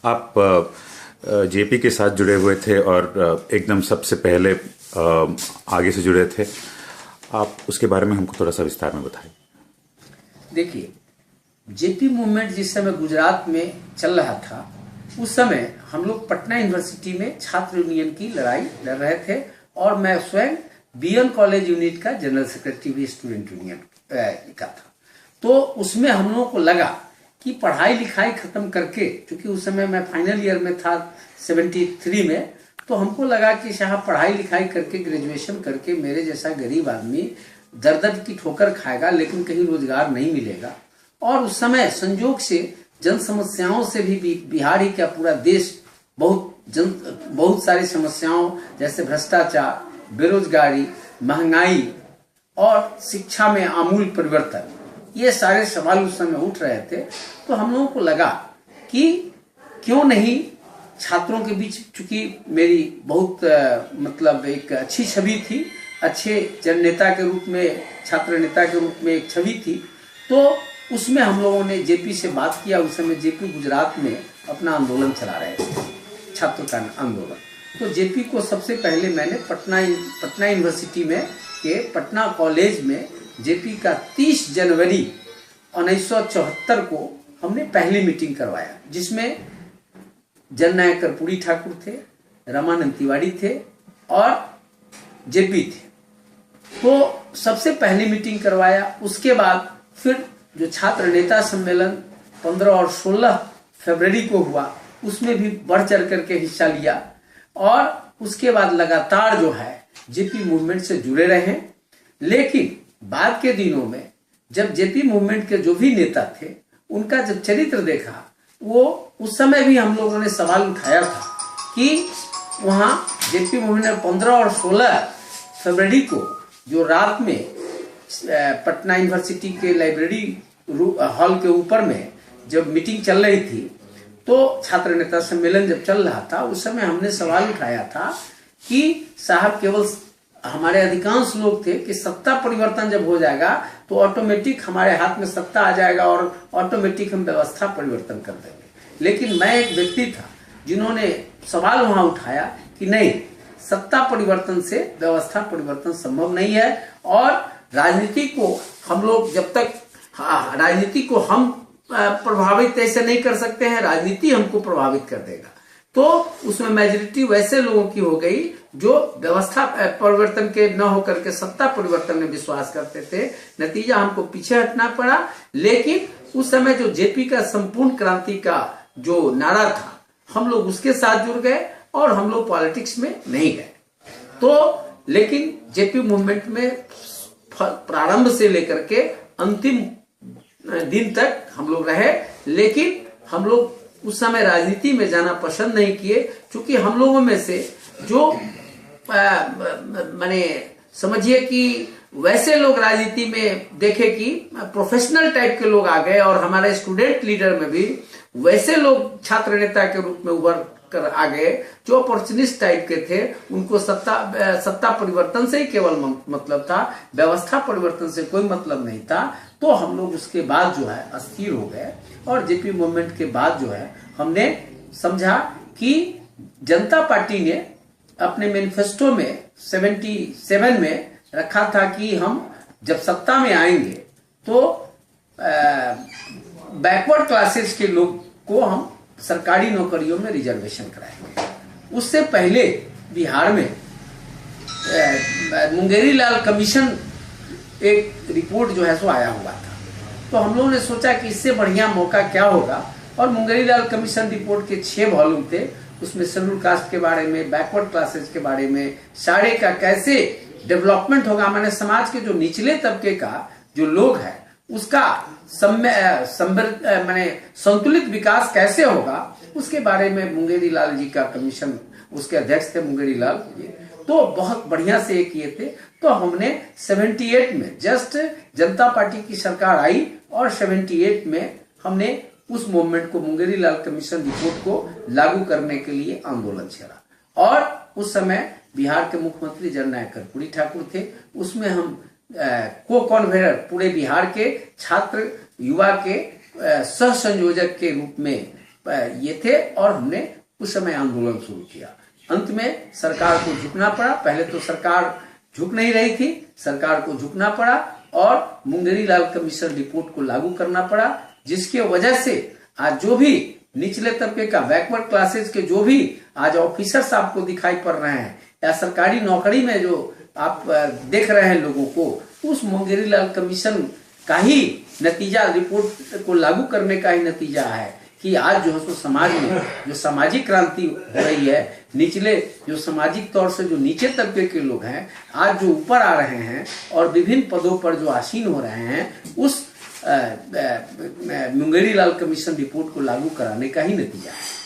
आप जेपी के साथ जुड़े हुए थे और एकदम सबसे पहले आगे से जुड़े थे। आप उसके बारे में हमको थोड़ा सा विस्तार में बताइए। देखिए, जेपी मूवमेंट जिस समय गुजरात में चल रहा था, उस समय हम लोग पटना यूनिवर्सिटी में छात्र यूनियन की लड़ाई लड़ रहे थे और मैं स्वयं बीएन कॉलेज यूनिट का जनरल सेक्रेटरी भी स्टूडेंट यूनियन का था। तो उसमें हम लोगों को लगा कि पढ़ाई लिखाई खत्म करके, क्योंकि उस समय मैं फाइनल ईयर में था 73 में, तो हमको लगा कि साहब पढ़ाई लिखाई करके ग्रेजुएशन करके मेरे जैसा गरीब आदमी दर दर की ठोकर खाएगा लेकिन कहीं रोजगार नहीं मिलेगा। और उस समय संजोग से जन समस्याओं से भी बिहार ही क्या पूरा देश बहुत सारी समस्याओं जैसे भ्रष्टाचार, बेरोजगारी, महंगाई और शिक्षा में आमूल परिवर्तन, ये सारे सवाल उस समय उठ रहे थे। तो हम लोगों को लगा कि क्यों नहीं छात्रों के बीच, चूंकि मेरी बहुत मतलब एक अच्छी छवि थी, अच्छे जन नेता के रूप में, छात्र नेता के रूप में एक छवि थी, तो उसमें हम लोगों ने जेपी से बात किया। उस समय जेपी गुजरात में अपना आंदोलन चला रहे थे, छात्र का आंदोलन। तो जेपी को सबसे पहले मैंने पटना यूनिवर्सिटी में के पटना कॉलेज में जेपी का 30 जनवरी 1974 को हमने पहली मीटिंग करवाया, जिसमें जननायक कर्पूरी ठाकुर थे, रामानंद तिवारी थे और जेपी थे। तो सबसे पहली मीटिंग करवाया। उसके बाद फिर जो छात्र नेता सम्मेलन 15 और 16 फरवरी को हुआ, उसमें भी बढ़ चढ़ करके हिस्सा लिया और उसके बाद लगातार जो है जेपी मूवमेंट से जुड़े रहे। लेकिन बाद के दिनों में जब जेपी मूवमेंट के जो भी नेता थे, उनका जब चरित्र देखा, वो उस समय भी हम लोगों ने सवाल उठाया था कि वहाँ जेपी मूवमेंट ने 15 और 16 फरवरी को जो रात में पटना यूनिवर्सिटी के लाइब्रेरी हॉल के ऊपर में जब मीटिंग चल रही थी, तो छात्र नेता सम्मेलन जब चल रहा था, उस समय हमने सवाल उठाया था कि साहब, केवल हमारे अधिकांश लोग थे कि सत्ता परिवर्तन जब हो जाएगा तो ऑटोमेटिक हमारे हाथ में सत्ता आ जाएगा और ऑटोमेटिक हम व्यवस्था परिवर्तन कर देंगे। लेकिन मैं एक व्यक्ति था जिन्होंने सवाल वहां उठाया कि नहीं, सत्ता परिवर्तन से व्यवस्था परिवर्तन संभव नहीं है और राजनीति को हम लोग जब तक राजनीति को हम प्रभावित ऐसे नहीं कर सकते हैं, राजनीति हमको प्रभावित कर देगा। तो उसमें मेजॉरिटी वैसे लोगों की हो गई जो व्यवस्था परिवर्तन के न होकर के सत्ता परिवर्तन में विश्वास करते थे। नतीजा हमको पीछे हटना पड़ा। लेकिन उस समय जो जेपी का संपूर्ण क्रांति का जो नारा था, हम लोग उसके साथ जुड़ गए और हम लोग पॉलिटिक्स में नहीं गए। तो लेकिन जेपी मूवमेंट में प्रारंभ से लेकर के अंतिम दिन तक हम लोग रहे। लेकिन हम लोग उस समय राजनीति में जाना पसंद नहीं किए, क्योंकि हम लोगों में से जो माने समझिए कि वैसे लोग राजनीति में देखे कि प्रोफेशनल टाइप के लोग आ गए और हमारे स्टूडेंट लीडर में भी वैसे लोग छात्र नेता के रूप में उभर कर आ गए जो अपॉर्चुनिस्ट टाइप के थे। उनको सत्ता परिवर्तन से ही केवल मतलब था, व्यवस्था परिवर्तन से कोई मतलब नहीं था। तो हम लोग उसके बाद जो है अस्थिर हो गए और जेपी मूवमेंट के बाद जो है हमने समझा कि जनता पार्टी ने अपने मैनिफेस्टो में 77 में रखा था कि हम जब सत्ता में आएंगे तो बैकवर्ड क्लासेस के लोग को हम सरकारी नौकरियों में रिजर्वेशन कराएंगे। उससे पहले बिहार में मुंगेरी लाल कमीशन एक रिपोर्ट जो है सो आया हुआ था। तो हम लोगों ने सोचा कि इससे बढ़िया मौका क्या होगा, और मुंगेरी लाल कमीशन रिपोर्ट के 6 वॉल्यूम थे। उसमें शेड्यूल कास्ट के बारे में, बैकवर्ड क्लासेस के बारे में, सारे का कैसे डेवलपमेंट होगा, माने समाज के जो निचले तबके का जो लोग है उसका माने संतुलित विकास कैसे होगा, उसके बारे में मुंगेरी लाल जी का कमीशन, उसके अध्यक्ष थे मुंगेरी लाल जी, तो बहुत बढ़िया से ये किए थे। तो हमने 78 में जस्ट जनता पार्टी की सरकार आई और 78 में हमने उस मूवमेंट को, मुंगेरी लाल कमीशन रिपोर्ट को लागू करने के लिए आंदोलन छेड़ा। और उस समय बिहार के मुख्यमंत्री जननायक कर्पूरी ठाकुर थे। उसमें हम को कन्वेनर पूरे बिहार के छात्र युवा के सह संयोजक के रूप में ये थे और हमने उस समय आंदोलन शुरू किया। अंत में सरकार को झुकना पड़ा। पहले तो सरकार झुक नहीं रही थी, सरकार को झुकना पड़ा और मुंगेरी लाल कमीशन रिपोर्ट को लागू करना पड़ा, जिसके वजह से आज जो भी निचले तबके का बैकवर्ड क्लासेस के जो भी आज ऑफिसर्स आपको दिखाई पड़ रहे हैं या सरकारी नौकरी में जो आप देख रहे हैं लोगों को, उस मुंगेरी लाल कमीशन का ही नतीजा, रिपोर्ट को लागू करने का ही नतीजा है कि आज जो है सो समाज में जो सामाजिक क्रांति हो रही है, निचले जो सामाजिक तौर से जो नीचे तबके के लोग हैं आज जो ऊपर आ रहे हैं और विभिन्न पदों पर जो आसीन हो रहे हैं, उस मुंगेरी लाल कमीशन रिपोर्ट को लागू कराने का ही नतीजा है।